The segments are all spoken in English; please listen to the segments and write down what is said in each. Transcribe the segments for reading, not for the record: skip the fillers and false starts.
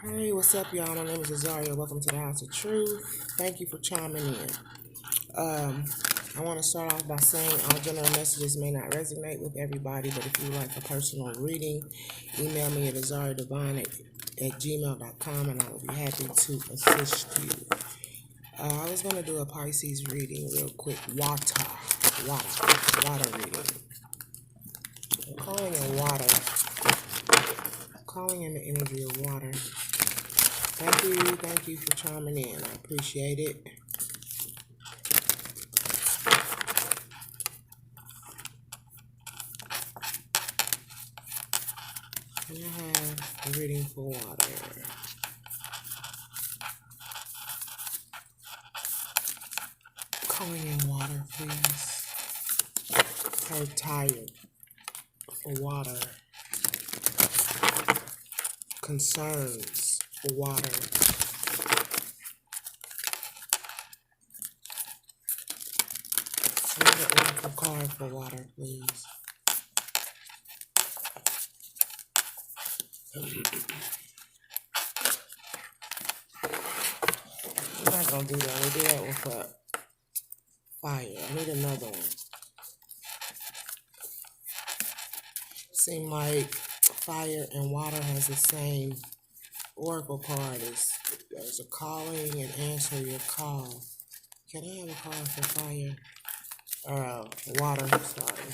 Hey, what's up, y'all? My name is Azaria. Welcome to the House of Truth. Thank you for chiming in. I want to start off by saying all general messages may not resonate with everybody, but if you like a personal reading, email me at azariadivine@gmail.com and I will be happy to assist you. I was going to do a Pisces reading real quick. Water reading. I'm calling in the energy of water. Thank you for chiming in. I appreciate it. And I have a reading for water. Calling in water, please. I'm tired for water. Concerns for water. Another oracle card for water, please. I'm not gonna do that. We do that with fire. I need another one. Seem like fire and water has the same oracle card. There's a calling and answer your call. Can I have a card for fire? Water, sorry.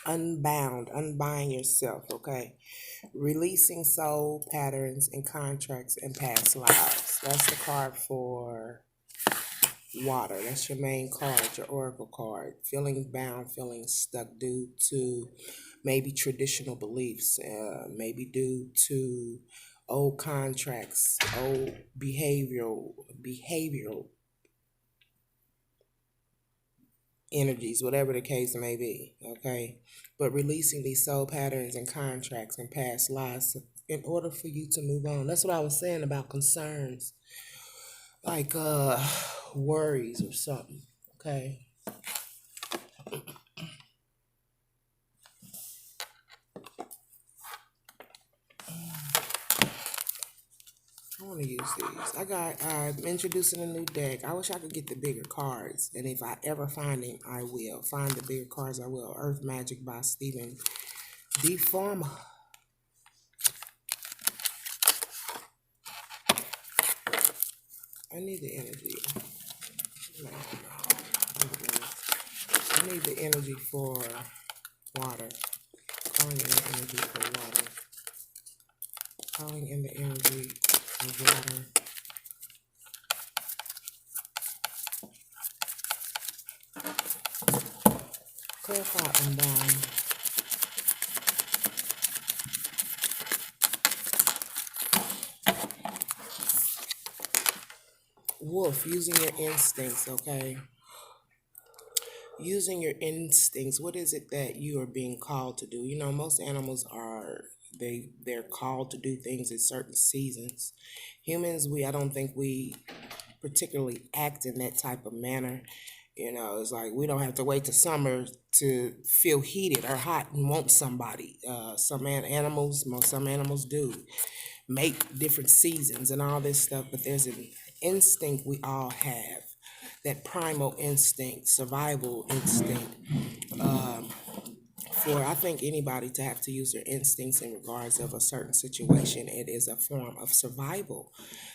Unbind yourself, okay? Releasing soul patterns and contracts and past lives. That's the card for water. That's your main card, your oracle card. Feeling bound, feeling stuck due to maybe traditional beliefs, maybe due to old contracts, old behavioral energies, whatever the case may be, okay? But releasing these soul patterns and contracts and past lives in order for you to move on. That's what I was saying about concerns, like worries or something, okay? I want to use these. I'm introducing a new deck. I wish I could get the bigger cards. And if I ever find them, I will. Find the bigger cards, I will. Earth Magic by Stephen D. Farmer. I need the energy. I need the energy for water. Calling in the energy for water. Calling in the energy of water. Clarify unbound. Wolf, using your instincts, okay? Using your instincts. What is it that you are being called to do? You know, most animals they're called to do things in certain seasons. Humans, I don't think we particularly act in that type of manner. You know, it's like we don't have to wait till summer to feel heated or hot and want somebody. Some animals do make different seasons and all this stuff, but there's an instinct we all have, that primal instinct, survival instinct. For I think anybody to have to use their instincts in regards of a certain situation, it is a form of survival.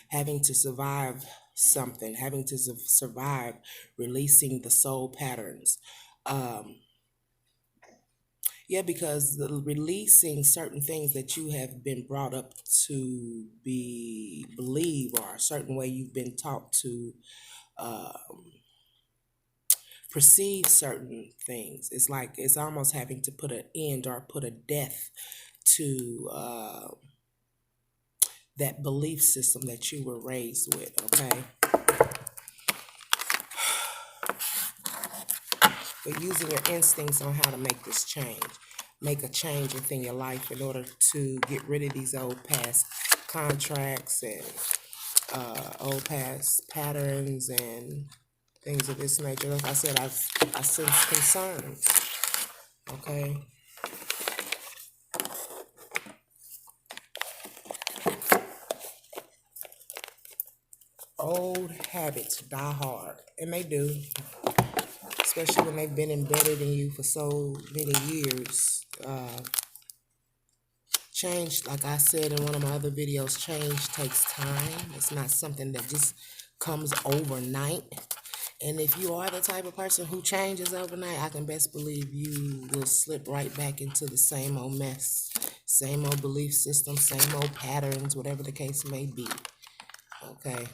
Having to survive something, having to survive releasing the soul patterns. Because releasing certain things that you have been brought up to believe, or a certain way you've been taught to perceive certain things. It's like it's almost having to put an end or put a death to that belief system that you were raised with, okay? But using your instincts on how to make this change. Make a change within your life in order to get rid of these old past contracts and old past patterns and things of this nature. Like I said, I sense concerns. Okay. old habits die hard, and they do, especially when they've been embedded in you for so many years. Change, like I said in one of my other videos, change takes time. It's not something that just comes overnight. And if you are the type of person who changes overnight, I can best believe you will slip right back into the same old mess, same old belief system, same old patterns, whatever the case may be. Okay.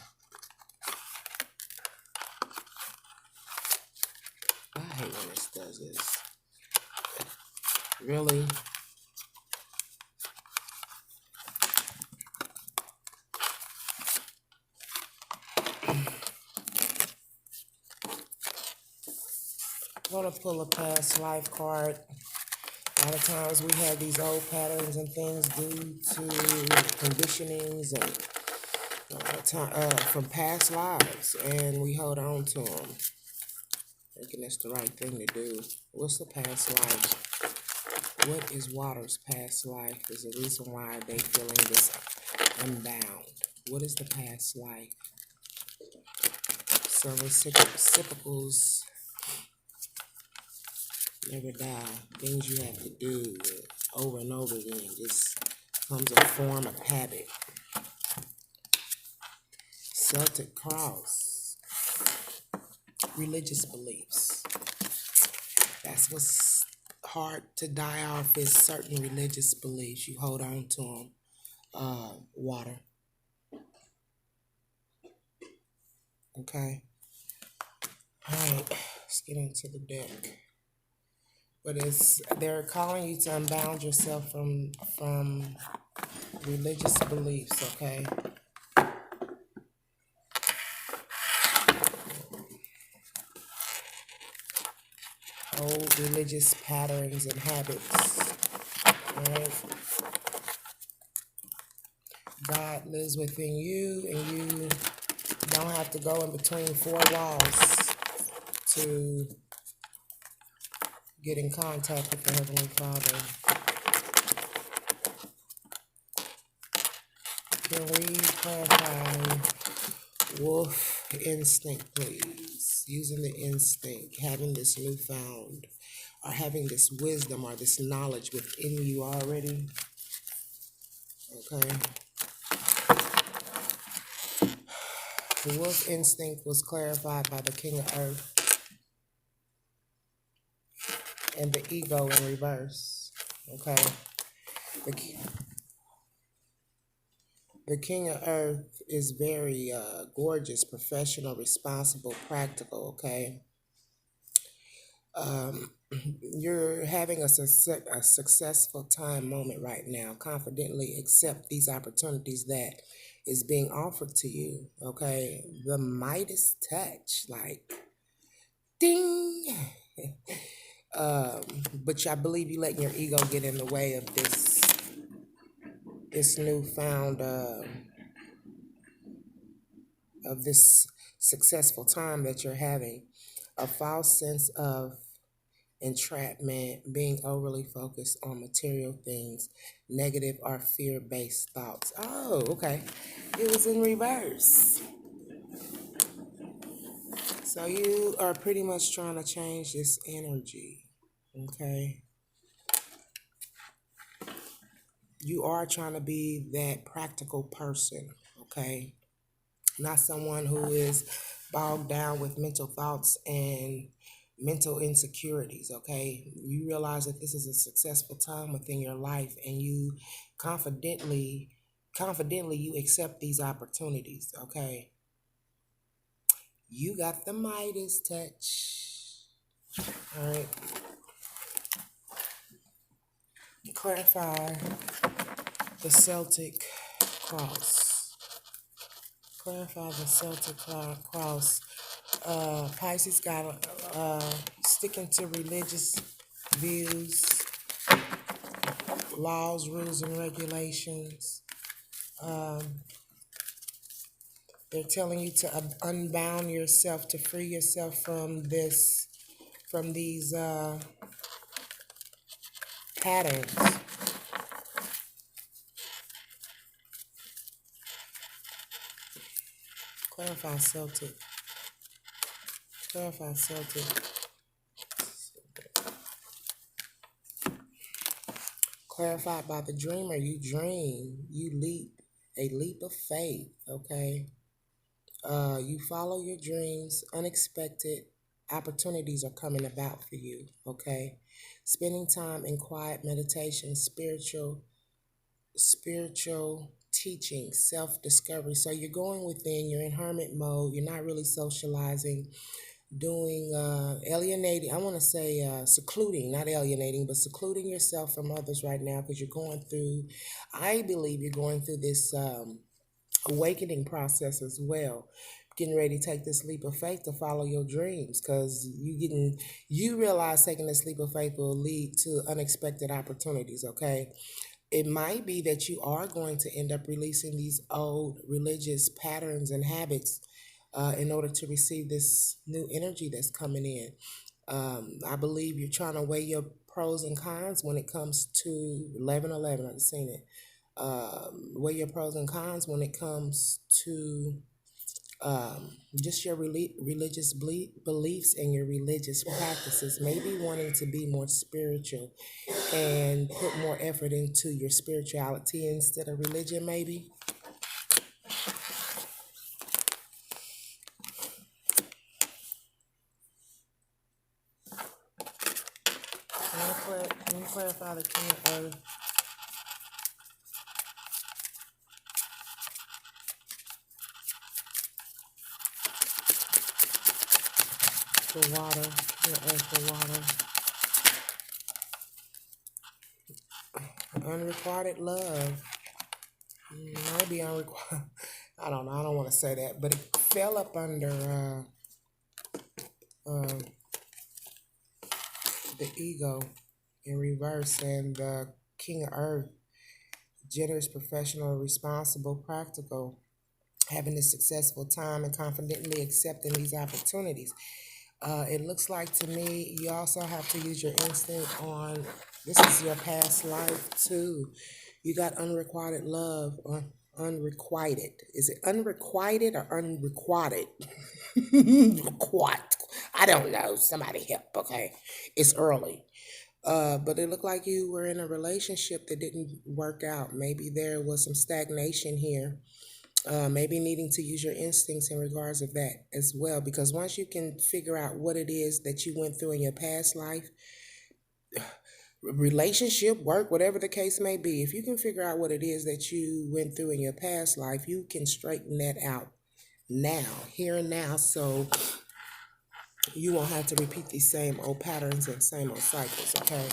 I hate when this does this. Really? I'm gonna pull a past life card. A lot of times we have these old patterns and things due to conditionings and from past lives, and we hold on to them, thinking it's the right thing to do. What's the past life? What is water's past life? Is the reason why they feeling this unbound. What is the past life? So reciprocals never die. Things you have to do over and over again just becomes a form of habit. Celtic cross. Religious beliefs. That's what's hard to die off, is certain religious beliefs. You hold on to them. Water. Okay. All right. Let's get into the deck. But they're calling you to unbound yourself from religious beliefs. Okay. Old religious patterns and habits. Right? God lives within you, and you don't have to go in between four walls to get in contact with the Heavenly Father. Can we clarify wolf instinct, please? Using the instinct, having this newfound, or having this wisdom or this knowledge within you already. Okay. The wolf instinct was clarified by the King of Earth and the ego in reverse. Okay. The King of Earth is very gorgeous, professional, responsible, practical. Okay. You're having a successful time moment right now. Confidently accept these opportunities that is being offered to you. Okay. The Midas touch, like ding. But I believe you letting your ego get in the way of this newfound of this successful time that you're having. A false sense of entrapment, being overly focused on material things, negative or fear-based thoughts. Oh, okay. It was in reverse. So you are pretty much trying to change this energy. Okay. You are trying to be that practical person. Okay. Not someone who is bogged down with mental thoughts and mental insecurities. Okay. You realize that this is a successful time within your life, and you confidently you accept these opportunities. Okay. You got the Midas touch. All right. Clarify the Celtic cross. Clarify the Celtic cross. Pisces got sticking to religious views, laws, rules, and regulations. They're telling you to unbound yourself, to free yourself from these patterns. Clarify Celtic. Clarify Celtic. Clarified by the dreamer, you dream, you leap, a leap of faith, okay? You follow your dreams, unexpected opportunities are coming about for you, okay? Spending time in quiet meditation, spiritual teaching, self-discovery. So you're going within, you're in hermit mode, you're not really socializing, doing alienating, I want to say secluding, not alienating, but secluding yourself from others right now because you're going through, I believe you're going through this awakening process as well, getting ready to take this leap of faith to follow your dreams because you realize taking this leap of faith will lead to unexpected opportunities, okay? It might be that you are going to end up releasing these old religious patterns and habits in order to receive this new energy that's coming in. I believe you're trying to weigh your pros and cons when it comes to 1111. I've seen it. Weigh your pros and cons when it comes to just your religious beliefs and your religious practices. Maybe wanting to be more spiritual and put more effort into your spirituality instead of religion, maybe. Can you clarify the King of Earth? The water, King of Earth, the water. Unrequited love. Maybe unrequited. I don't know. I don't want to say that, but it fell up under the ego in reverse, and the King of Earth, generous, professional, responsible, practical, having a successful time and confidently accepting these opportunities. It looks like to me you also have to use your instinct on, this is your past life too. You got unrequited love or unrequited. Is it unrequited or unrequited? What? I don't know. Somebody help, okay? It's early. But it looked like you were in a relationship that didn't work out. Maybe there was some stagnation here. Maybe needing to use your instincts in regards of that as well, because once you can figure out what it is that you went through in your past life, relationship, work, whatever the case may be, if you can figure out what it is that you went through in your past life, you can straighten that out now, here and now, so you won't have to repeat these same old patterns and same old cycles, okay?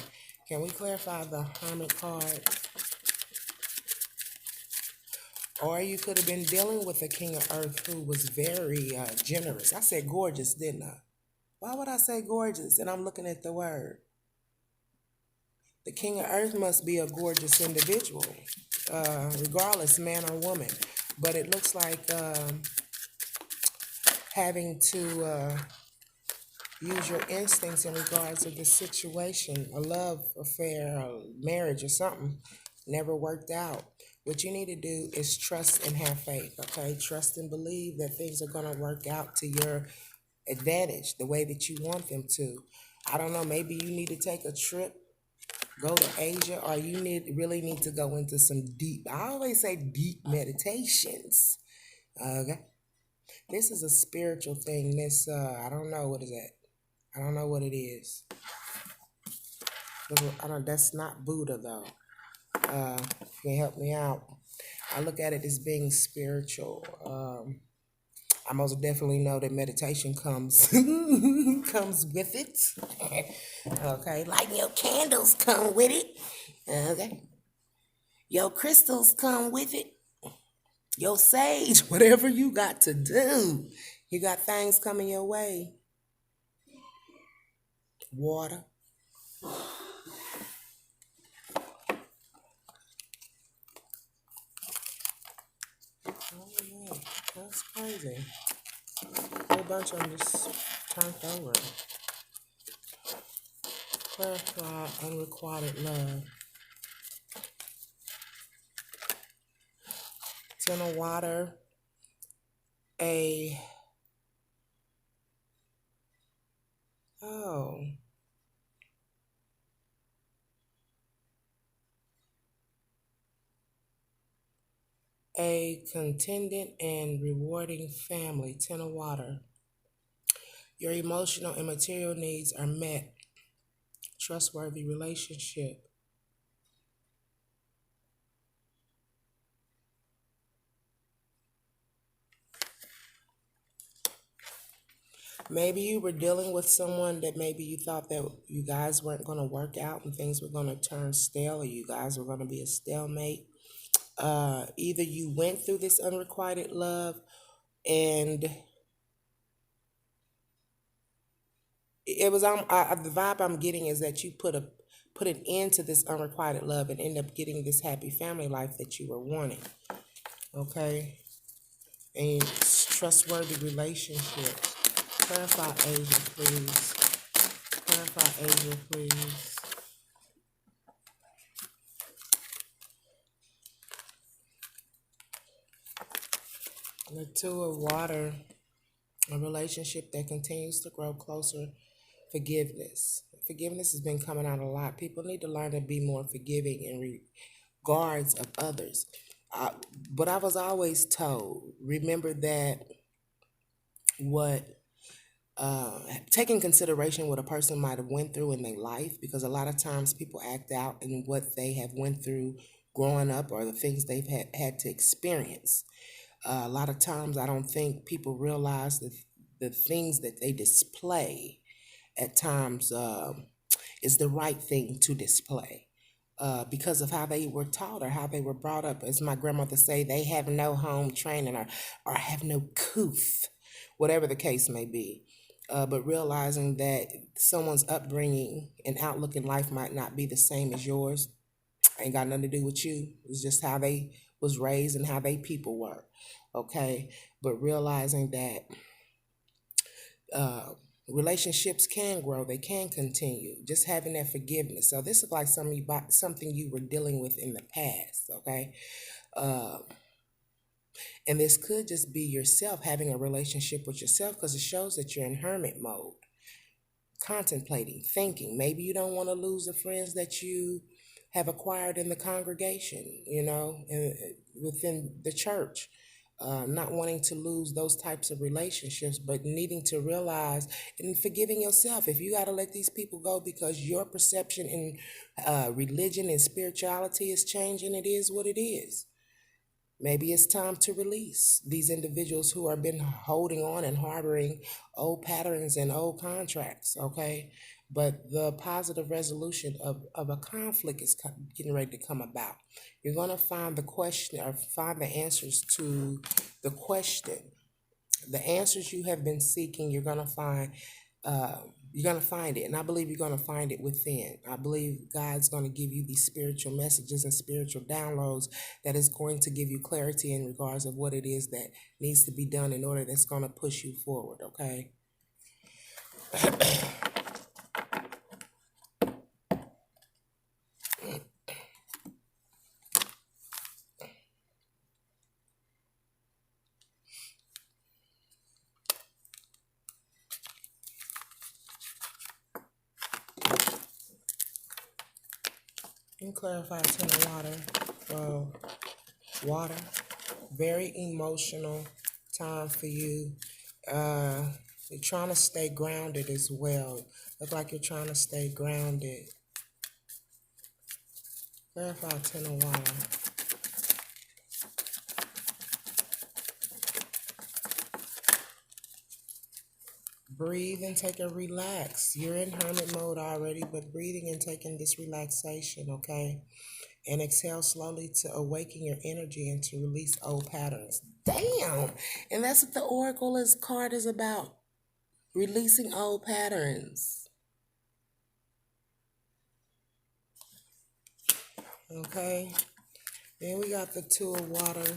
Can we clarify the Hermit card? Or you could have been dealing with a King of Earth who was very generous. I said gorgeous, didn't I? Why would I say gorgeous? And I'm looking at the word. The King of Earth must be a gorgeous individual, regardless, man or woman. But it looks like having to use your instincts in regards to the situation, a love affair, a marriage or something, never worked out. What you need to do is trust and have faith, okay? Trust and believe that things are going to work out to your advantage, the way that you want them to. I don't know, maybe you need to take a trip, go to Asia, or you really need to go into some deep, I always say deep meditations, okay? This is a spiritual thing. This, I don't know, what is that? I don't know what it is. That's not Buddha, though. Can you help me out? I look at it as being spiritual. I most definitely know that meditation comes comes with it. Okay, like your candles come with it. Okay, your crystals come with it. Your sage, whatever you got to do, you got things coming your way. Water. Oh, yeah. That's crazy. A whole bunch of them just turned over. Clarify unrequited love. Ten of water. A, oh, a contented and rewarding family, 10 of water. Your emotional and material needs are met. Trustworthy relationship. Maybe you were dealing with someone that maybe you thought that you guys weren't going to work out and things were going to turn stale, or you guys were going to be a stalemate. Either you went through this unrequited love, and it was the vibe I'm getting is that you put an end to this unrequited love and end up getting this happy family life that you were wanting. Okay, and trustworthy relationships. Clarify Asia, please. Clarify Asia, please. The two of water, a relationship that continues to grow closer. Forgiveness. Forgiveness has been coming out a lot. People need to learn to be more forgiving in regards of others. But I was always told, remember that what taking consideration what a person might have went through in their life, because a lot of times people act out in what they have went through growing up or the things they've had to experience. A lot of times I don't think people realize the things that they display at times is the right thing to display. Because of how they were taught or how they were brought up. As my grandmother say, they have no home training or have no couth, whatever the case may be. But realizing that someone's upbringing and outlook in life might not be the same as yours ain't got nothing to do with you. It's just how they was raised and how they people were. Okay, but realizing that uh, relationships can grow, they can continue. Just having that forgiveness. So this is like something you were dealing with in the past. Okay, uh, and this could just be yourself having a relationship with yourself, because it shows that you're in hermit mode, contemplating, thinking. Maybe you don't want to lose the friends that you have acquired in the congregation, within the church. Not wanting to lose those types of relationships, but needing to realize and forgiving yourself. If you got to let these people go because your perception in religion and spirituality is changing, it is what it is. Maybe it's time to release these individuals who have been holding on and harboring old patterns and old contracts, okay? But the positive resolution of a conflict is getting ready to come about. You're going to find the question or find the answers to the question. The answers you have been seeking, you're going to find it, and I believe you're going to find it within. I believe God's going to give you these spiritual messages and spiritual downloads that is going to give you clarity in regards of what it is that needs to be done in order that's going to push you forward. Okay. And clarify 10 of water. Well, water, very emotional time for you. You're trying to stay grounded as well. Look like you're trying to stay grounded. Clarify 10 of water. Breathe and take a relax. You're in hermit mode already, but breathing and taking this relaxation, okay? And exhale slowly to awaken your energy and to release old patterns. Damn! And that's what the Oracle card is about. Releasing old patterns. Okay? Then we got the Two of Water.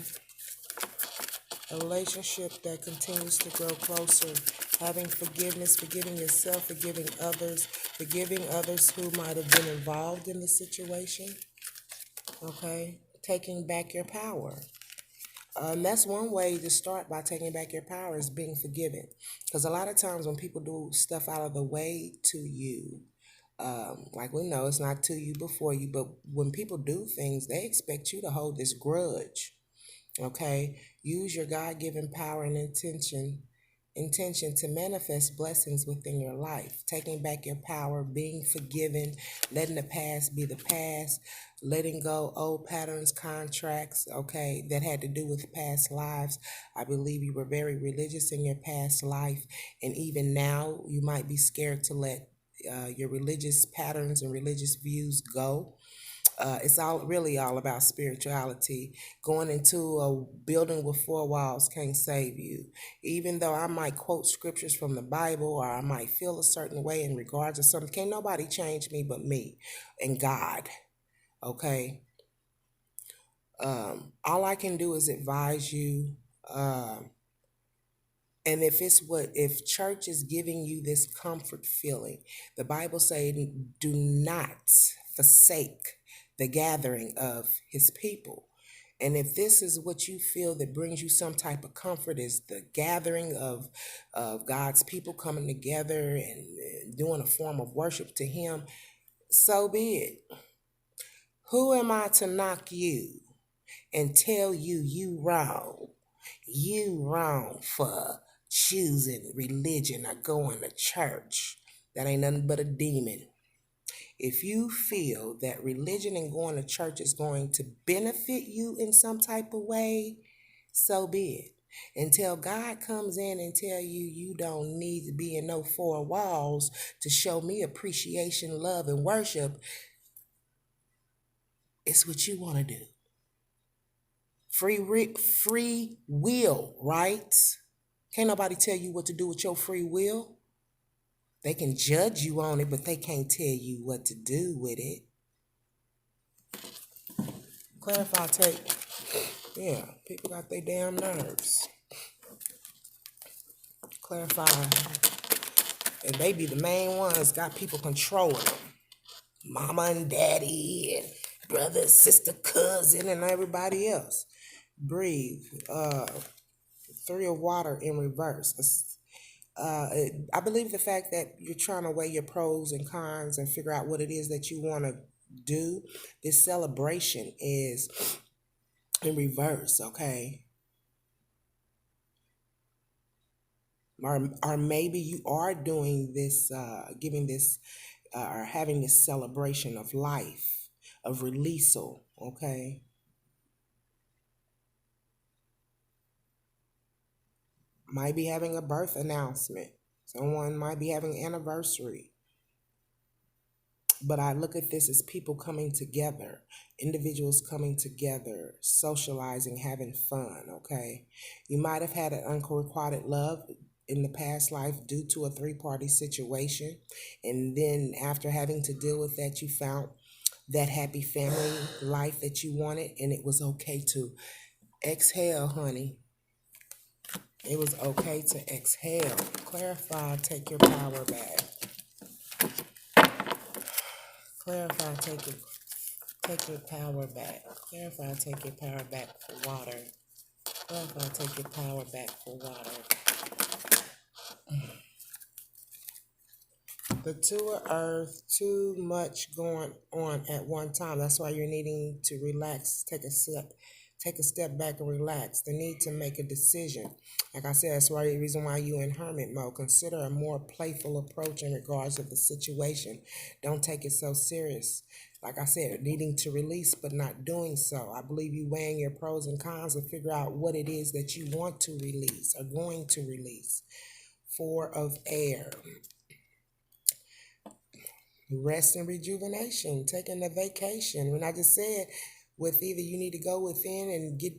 A relationship that continues to grow closer. Having forgiveness, forgiving yourself, forgiving others who might have been involved in the situation. Okay? Taking back your power. And that's one way to start by taking back your power is being forgiven. Because a lot of times when people do stuff out of the way to you, like we know it's not to you before you, but when people do things, they expect you to hold this grudge. Okay, use your God-given power and intention to manifest blessings within your life, taking back your power, being forgiven, letting the past be the past, letting go old patterns, contracts, okay, that had to do with past lives. I believe you were very religious in your past life, and even now you might be scared to let your religious patterns and religious views go. It's all about spirituality. Going into a building with four walls can't save you. Even though I might quote scriptures from the Bible or I might feel a certain way in regards to something, can't nobody change me but me and God. Okay. All I can do is advise you. And if church is giving you this comfort feeling, the Bible says, do not forsake the gathering of his people. And if this is what you feel that brings you some type of comfort, is the gathering of God's people coming together and doing a form of worship to him, so be it. Who am I to knock you and tell you wrong? You wrong for choosing religion or going to church. That ain't nothing but a demon. If you feel that religion and going to church is going to benefit you in some type of way, so be it. Until God comes in and tell you you don't need to be in no four walls to show me appreciation, love, and worship, it's what you want to do. Free will, right? Can't nobody tell you what to do with your free will. They can judge you on it, but they can't tell you what to do with it. Clarify tape. Yeah, people got their damn nerves. Clarify. And they be the main ones got people controlling them. Mama and daddy and brother, sister, cousin, and everybody else. Breathe. 3 of water in reverse. I believe the fact that you're trying to weigh your pros and cons and figure out what it is that you want to do. This celebration is in reverse, okay? Or maybe you are doing this, giving this, or having this celebration of life, of releasal, okay? Might be having a birth announcement. Someone might be having an anniversary. But I look at this as people coming together, individuals coming together, socializing, having fun, okay? You might have had an unrequited love in the past life due to a three-party situation. And then after having to deal with that, you found that happy family life that you wanted, and it was okay to exhale, honey. It was okay to exhale. Clarify, take your power back. Clarify, take your power back. Clarify, take your power back for water. Clarify, take your power back for water. The 2 of earth, too much going on at one time. That's why you're needing to relax, take a step back and relax. The need to make a decision. Like I said, that's why the reason why you in hermit mode. Consider a more playful approach in regards of the situation. Don't take it so serious. Like I said, needing to release but not doing so. I believe you weighing your pros and cons to figure out what it is that you want to release or going to release. 4 of air. Rest and rejuvenation, taking a vacation. When I just said, with either you need to go within and get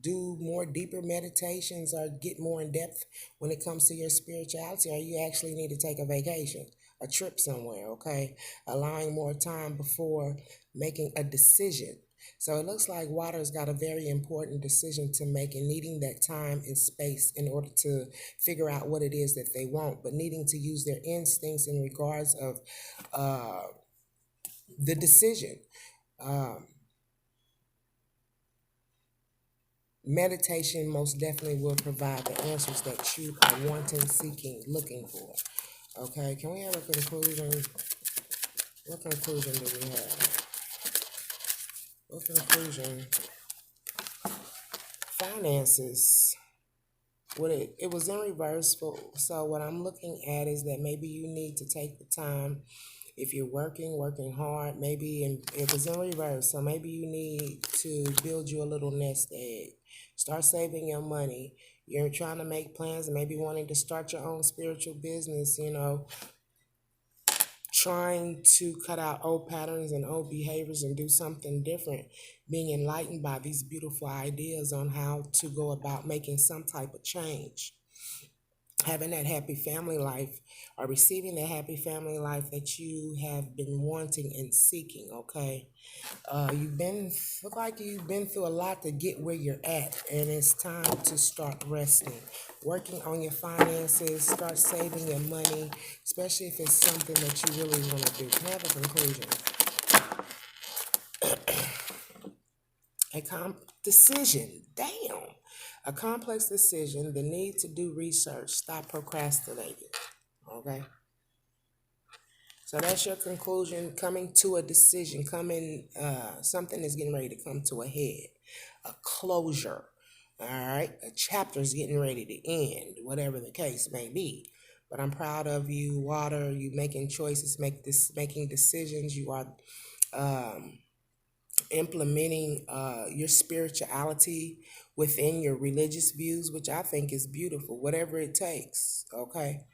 do more deeper meditations or get more in depth when it comes to your spirituality, or you actually need to take a vacation, a trip somewhere, okay? Allowing more time before making a decision. So it looks like water's got a very important decision to make and needing that time and space in order to figure out what it is that they want, but needing to use their instincts in regards of the decision. meditation most definitely will provide the answers that you are wanting, seeking, looking for. Okay, can we have a conclusion? What conclusion do we have? What conclusion? Finances. What it was in reverse. So what I'm looking at is that maybe you need to take the time. If you're working hard, maybe, and it was in reverse. So maybe you need to build you a little nest egg. Start saving your money. You're trying to make plans, maybe wanting to start your own spiritual business, trying to cut out old patterns and old behaviors and do something different, being enlightened by these beautiful ideas on how to go about making some type of change, having that happy family life, or receiving the happy family life that you have been wanting and seeking. Okay, look like you've been through a lot to get where you're at, and it's time to start resting, working on your finances, start saving your money, especially if it's something that you really want to do. Can I have a conclusion? Decision. Damn. A complex decision, the need to do research, stop procrastinating. Okay. So that's your conclusion, coming to a decision, something is getting ready to come to a head, a closure. All right. A chapter is getting ready to end, whatever the case may be. But I'm proud of you, Water. You making choices, making decisions. You are implementing your spirituality within your religious views, which I think is beautiful, whatever it takes. Okay.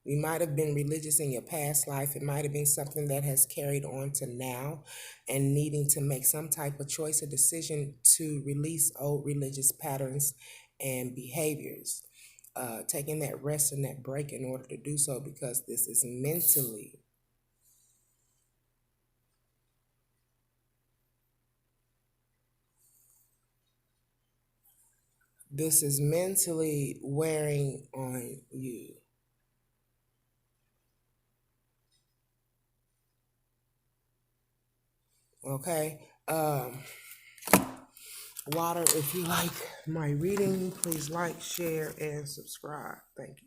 You might have been religious in your past life. It might have been something that has carried on to now, and needing to make some type of choice or decision to release old religious patterns and behaviors. Taking that rest and that break in order to do so, because this is mentally wearing on you. Okay. Water, if you like my reading, please like, share, and subscribe. Thank you.